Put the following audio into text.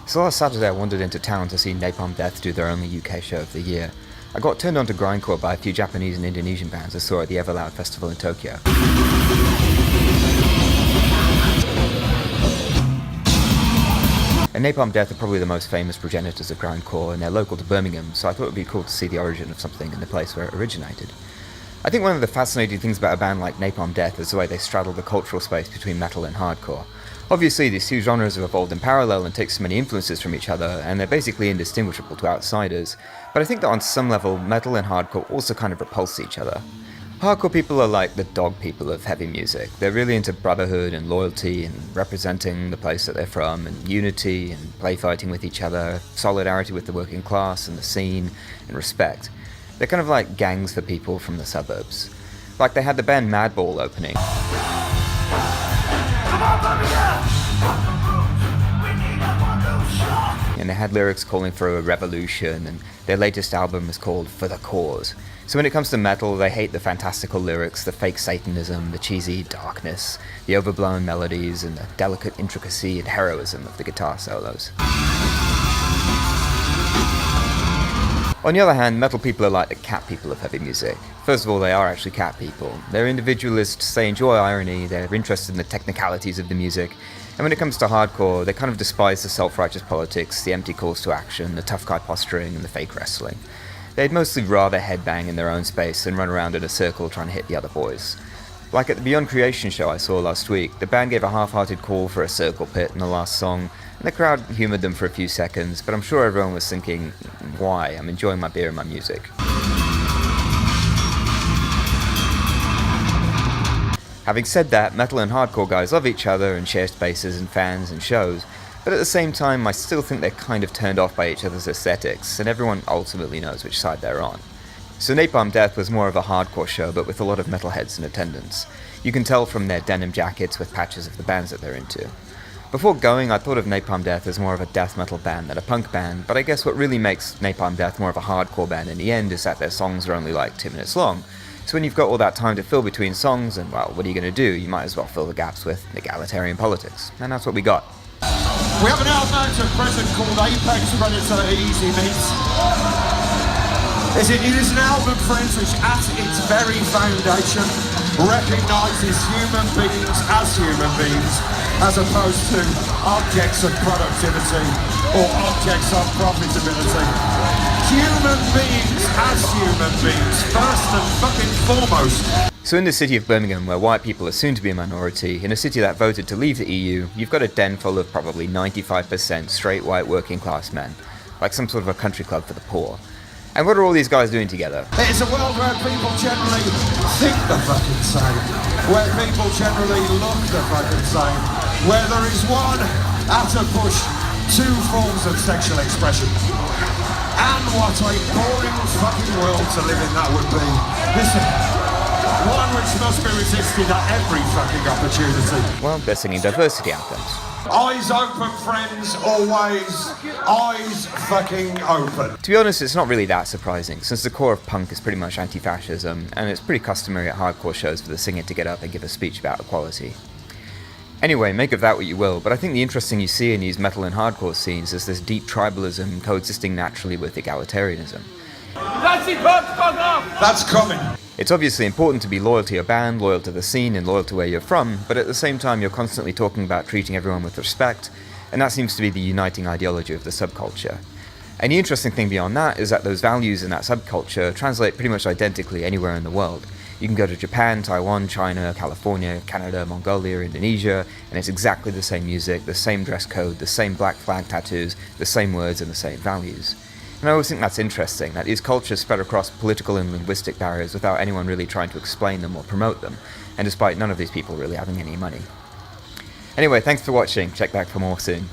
So last Saturday I wandered into town to see Napalm Death do their only UK show of the year. I got turned on to Grindcore by a few Japanese and Indonesian bands I saw at the Everloud Festival in Tokyo. And Napalm Death are probably the most famous progenitors of Grindcore, and they're local to Birmingham, so I thought it would be cool to see the origin of something in the place where it originated. I think one of the fascinating things about a band like Napalm Death is the way they straddle the cultural space between metal and hardcore. Obviously, these two genres have evolved in parallel and take so many influences from each other, and they're basically indistinguishable to outsiders, but I think that on some level, metal and hardcore also kind of repulse each other. Hardcore people are like the dog people of heavy music. They're really into brotherhood and loyalty and representing the place that they're from, and unity and play fighting with each other, solidarity with the working class and the scene, and respect. They're kind of like gangs for people from the suburbs. Like they had the band Madball opening. And they had lyrics calling for a revolution, and their latest album is called For the Cause. So when it comes to metal, they hate the fantastical lyrics, the fake satanism, the cheesy darkness, the overblown melodies, and the delicate intricacy and heroism of the guitar solos. On the other hand, metal people are like the cat people of heavy music. First of all, they are actually cat people. They're individualists, they enjoy irony, they're interested in the technicalities of the music, and when it comes to hardcore, they kind of despise the self-righteous politics, the empty calls to action, the tough guy posturing, and the fake wrestling. They'd mostly rather headbang in their own space than run around in a circle trying to hit the other boys. Like at the Beyond Creation show I saw last week, the band gave a half-hearted call for a circle pit in the last song, and the crowd humoured them for a few seconds, but I'm sure everyone was thinking, why? I'm enjoying my beer and my music. Having said that, metal and hardcore guys love each other and share spaces and fans and shows, but at the same time I still think they're kind of turned off by each other's aesthetics, and everyone ultimately knows which side they're on. So Napalm Death was more of a hardcore show, but with a lot of metalheads in attendance. You can tell from their denim jackets with patches of the bands that they're into. Before going, I thought of Napalm Death as more of a death metal band than a punk band, but I guess what really makes Napalm Death more of a hardcore band in the end is that their songs are only like 2 minutes long. So when you've got all that time to fill between songs, and well, what are you going to do? You might as well fill the gaps with egalitarian politics. And that's what we got. We have an album out at present called Apex Predator Easy Meets. It is an album, friends, which at its very foundation recognises human beings as opposed to objects of productivity or objects of profitability. Human beings as human beings, first and fucking foremost. So in the city of Birmingham, where white people are soon to be a minority, in a city that voted to leave the EU, you've got a den full of probably 95% straight white working class men, like some sort of a country club for the poor. And what are all these guys doing together? It's a world where people generally think the fucking same, where people generally look the fucking same, where there is one, at a push, 2 forms of sexual expression. And what a boring fucking world to live in that would be. Listen, one which must be resisted at every fucking opportunity. Well, they're singing diversity anthems. Eyes open, friends, always. Eyes fucking open. To be honest, it's not really that surprising, since the core of punk is pretty much anti-fascism, and it's pretty customary at hardcore shows for the singer to get up and give a speech about equality. Anyway, make of that what you will, but I think the interesting you see in these metal and hardcore scenes is this deep tribalism coexisting naturally with egalitarianism. That's coming. It's obviously important to be loyal to your band, loyal to the scene, and loyal to where you're from, but at the same time you're constantly talking about treating everyone with respect, and that seems to be the uniting ideology of the subculture. And the interesting thing beyond that is that those values in that subculture translate pretty much identically anywhere in the world. You can go to Japan, Taiwan, China, California, Canada, Mongolia, Indonesia, and it's exactly the same music, the same dress code, the same black flag tattoos, the same words and the same values. And I always think that's interesting, that these cultures spread across political and linguistic barriers without anyone really trying to explain them or promote them, and despite none of these people really having any money. Anyway, thanks for watching, check back for more soon.